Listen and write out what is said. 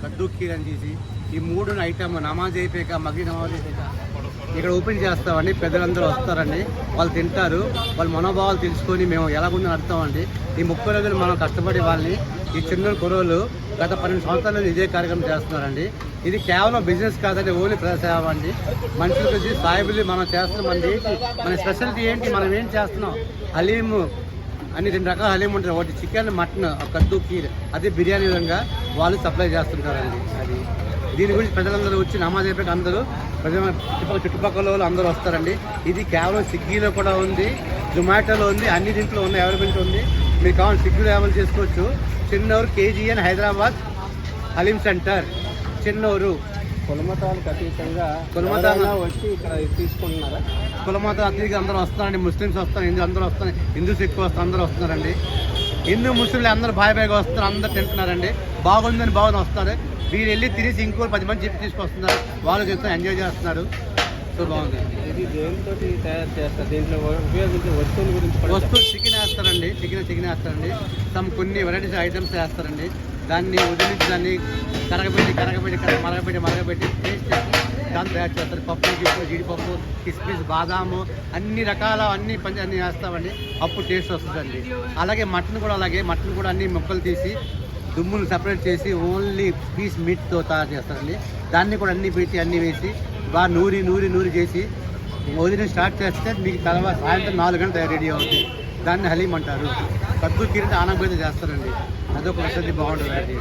కద్దు ఖీర్ అని చేసి ఈ 3 ఐటమ్ నమాజ్ అయిపోయాక మగ్గి నమాజ్ అయిపోయాక ఇక్కడ ఓపెన్ చేస్తామండి. పెద్దలందరూ వస్తారండి, వాళ్ళు తింటారు, వాళ్ళ మనోభావాలు తెలుసుకొని మేము ఎలాగుందో అర్థమండి. ఈ 30 రోజులు మనం కష్టపడి వాళ్ళని ఈ చిన్న కుర్రోళ్ళు గత 12 సంవత్సరాల నుంచి ఇదే కార్యక్రమం చేస్తున్నారండి. ఇది కేవలం బిజినెస్ కాదండి, ఓన్లీ ప్రజాసేవ అండి. మనుషులకు వచ్చి సాయిబులు మనం చేస్తున్నామండి. మన స్పెషాలిటీ ఏంటి, మనం ఏం చేస్తున్నాం, హలీము అన్ని 2 రకాల హలీం ఉంటాయి. ఒకటి చికెన్, మటన్, కద్దు ఖీర్, అదే బిర్యానీ విధంగా వాళ్ళు సప్లై చేస్తుంటారండి. అది దీని గురించి ప్రజలందరూ వచ్చి నమాజ్ అయిపోయి అందరూ చుట్టుపక్కల వాళ్ళు అందరూ వస్తారండి. ఇది కేవలం స్విగ్గీలో కూడా ఉంది, జొమాటోలో ఉంది, అన్ని దీంట్లో ఉంది, అవైలబిలిటీ ఉంది. మీకు కావాలి స్విగ్గీలో అవైలబుల్ చేసుకోవచ్చు. Chennur KGN Hyderabad haleem centre, Chennur. కులమతాలకు అతీతంగా వచ్చి ఇక్కడ తీసుకుంటున్నారా? కులమతాలు అతీతంగా అందరూ వస్తారండి. ముస్లిమ్స్ వస్తారు, హిందూ అందరూ వస్తారు, హిందూస్ ఎక్కువ వస్తారు, అందరూ వస్తున్నారండి. హిందూ ముస్లింలు అందరూ బాయిగా వస్తారు, అందరూ తింటున్నారండి. బాగుందని వస్తారు. వీళ్ళు వెళ్ళి తినేసి ఇంకో 10 మంది చెప్పి తీసుకొస్తున్నారు, వాళ్ళు చెప్తున్నారు, ఎంజాయ్ చేస్తున్నారు. సో బాగుంది. ఇది దేనితో తయారు చేస్తారు? దీంట్లో ఉపయోగించే వస్తువుల గురించి వస్తువులు చికెన్ వేస్తారండి, చికెన్ వేస్తారండి. కొన్ని వెరైటీస్ ఐటమ్స్ వేస్తారండి. దాన్ని వదిలించి దాన్ని మరగబెట్టి టేస్ట్ చేసి దాన్ని తయారు చేస్తారు. పప్పు, జీడిపప్పు, కిస్మిస్, బాదాము, అన్ని రకాల అన్ని వేస్తామండి. అప్పుడు టేస్ట్ వస్తుందండి. అలాగే మటన్ కూడా అన్ని ముక్కలు తీసి దుమ్ములు సపరేట్ చేసి ఓన్లీ పీస్ మీట్తో తయారు చేస్తారండి. దాన్ని కూడా అన్ని పెట్టి అన్నీ వేసి బాగా నూరి చేసి ఉదయం స్టార్ట్ చేస్తే మీకు తర్వాత సాయంత్రం 4 గంటలు రెడీ అవుతుంది. దాన్ని హలీం అంటారు. కద్దు ఖీర్ ఆనందంగా చేస్తారండి. అదొక ప్రసిద్ధి బాగుంటుంది.